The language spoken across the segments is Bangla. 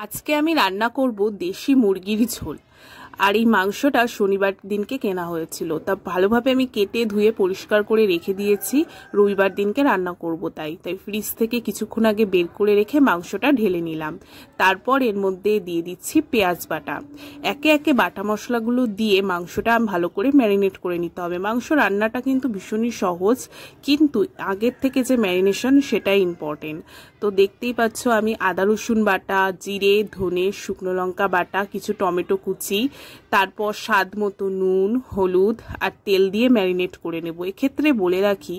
আজকে আমি রান্না করব দেশি মুরগির ঝোল। আর এই মাংসটা শনিবার দিনকে কেনা হয়েছিল, তা ভালোভাবে আমি কেটে ধুয়ে পরিষ্কার করে রেখে দিয়েছি। রবিবার দিনকে রান্না করব, তাই ফ্রিজ থেকে কিছুক্ষণ আগে বের করে রেখে মাংসটা ঢেলে নিলাম। তারপর এর মধ্যে দিয়ে দিচ্ছি পেঁয়াজ বাটা। একে একে বাটা মশলাগুলো দিয়ে মাংসটা ভালো করে ম্যারিনেট করে নিতে হবে। মাংস রান্নাটা কিন্তু ভীষণই সহজ, কিন্তু আগের থেকে যে ম্যারিনেশন সেটাই ইম্পর্টেন্ট। তো দেখতেই পাচ্ছ আমি আদা রসুন বাটা, জিরে, ধনে, শুকনো লঙ্কা বাটা, কিছু টমেটো কুচি, তারপর স্বাদ মতো নুন, হলুদ আর তেল দিয়ে ম্যারিনেট করে নেব। এক্ষেত্রে বলে রাখি,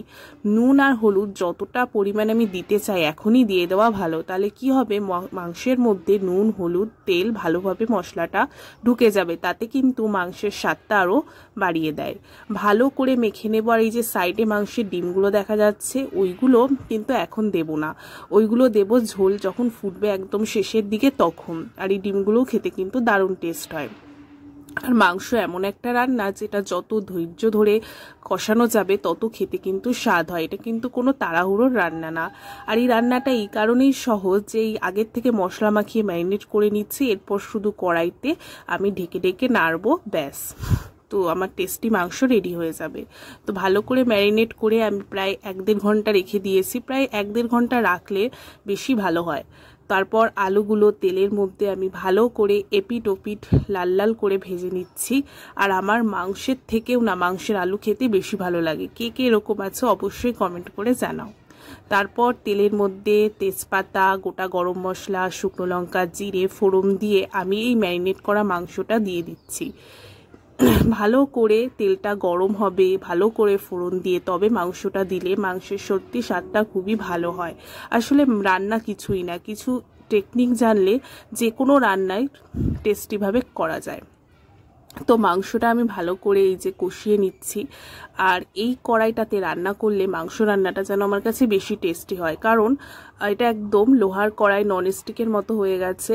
নুন আর হলুদ যতটা পরিমাণে আমি দিতে চাই এখনই দিয়ে দেওয়া ভালো। তাহলে কি হবে, মাংসের মধ্যে নুন, হলুদ, তেল ভালোভাবে মশলাটা ঢুকে যাবে, তাতে কিন্তু মাংসের স্বাদটা আরও বাড়িয়ে দেয়। ভালো করে মেখে নেব। আর এই যে সাইডে মাংসের ডিমগুলো দেখা যাচ্ছে, ওইগুলো কিন্তু এখন দেব না, ওইগুলো দেব ঝোল যখন ফুটবে একদম শেষের দিকে তখন। আর এই ডিমগুলোও খেতে কিন্তু দারুণ টেস্ট হয়। আর মাংস এমন একটা রান্না যেটা যত ধৈর্য ধরে কষানো যাবে তত খেতে কিন্তু স্বাদ হয়। এটা কিন্তু কোনো তাড়াহুড়োর রান্না না। আর এই রান্নাটা এই কারণেই সহজ যে এই আগের থেকে মশলা মাখিয়ে ম্যারিনেট করে নিচ্ছি, এরপর শুধু কড়াইতে আমি ঢেকে ঢেকে নাড়বো, ব্যাস, তো আমার টেস্টি মাংস রেডি হয়ে যাবে। তো ভালো করে ম্যারিনেট করে আমি প্রায় 1-1.5 ঘন্টা রেখে দিয়েছি। প্রায় 1-1.5 ঘন্টা রাখলে বেশি ভালো হয়। তারপর আলুগুলো তেলের মধ্যে আমি ভালো করে এপিট ওপিট লাল লাল করে ভেজে নিচ্ছি। আর আমার মাংসের থেকেও না মাংসের আলু খেতে বেশি ভালো লাগে। কে কে এরকম আছে অবশ্যই কমেন্ট করে জানাও। তারপর তেলের মধ্যে তেজপাতা, গোটা গরম মশলা, শুকনো লঙ্কা, জিরে ফোড়ন দিয়ে আমি এই ম্যারিনেট করা মাংসটা দিয়ে দিচ্ছি। ভালো করে তেলটা গরম হবে, ভালো করে ফোড়ন দিয়ে তবে মাংসটা দিলে মাংসের সত্যি স্বাদটা খুবই ভালো হয়। আসলে রান্না কিছুই না, কিছু টেকনিক জানলে যে কোনো রান্নায় টেস্টিভাবে করা যায়। তো মাংসটা আমি ভালো করে এই যে কষিয়ে নিচ্ছি। আর এই কড়াইটাতে রান্না করলে মাংস রান্নাটা যেন আমার কাছে বেশি টেস্টি হয়, কারণ এটা একদম লোহার কড়াই, ননস্টিকের মতো হয়ে গেছে,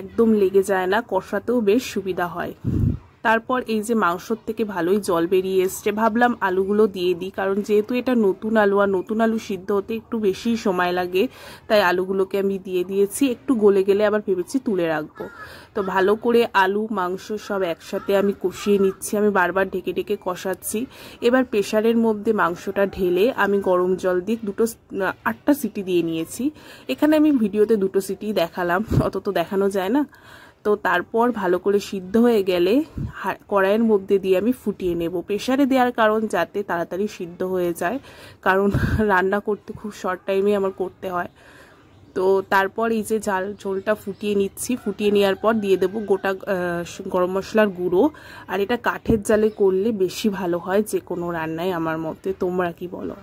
একদম লেগে যায় না, কষাতেও বেশ সুবিধা হয়। তারপর এই যে মাংসর থেকে ভালোই জল বেরিয়ে এসছে, ভাবলাম আলুগুলো দিয়ে দিই, কারণ যেহেতু এটা নতুন আলু আর নতুন আলু সিদ্ধ হতে একটু বেশি সময় লাগে, তাই আলুগুলোকে আমি দিয়ে দিয়েছি। একটু গলে গেলে আবার ভেবেছি তুলে রাখবো। তো ভালো করে আলু মাংস সব একসাথে আমি কষিয়ে নিচ্ছি, আমি বারবার ঢেকে ঢেকে কষাচ্ছি। এবার প্রেসারের মধ্যে মাংসটা ঢেলে আমি গরম জল দিয়ে 8টা সিটি দিয়ে নিয়েছি। এখানে আমি ভিডিওতে 2টো সিটি দেখালাম, অত তো দেখানো যায় না। তো তারপর ভালো করে সিদ্ধ হয়ে গেলে কড়াইয়ের মধ্যে দিয়ে আমি ফুটিয়ে নেব। প্রেসারে দেওয়ার কারণ যাতে তাড়াতাড়ি সিদ্ধ হয়ে যায়, কারণ রান্না করতে খুব শর্ট টাইমে আমার করতে হয়। তো তারপর এই যে ঝোলটা ফুটিয়ে নিচ্ছি, ফুটিয়ে নেওয়ার পর দিয়ে দেবো গোটা গরম মশলার গুঁড়ো। আর এটা কাঠের জালে করলে বেশি ভালো হয় যে কোনো রান্নায় আমার মতে। তোমরা কি বলো?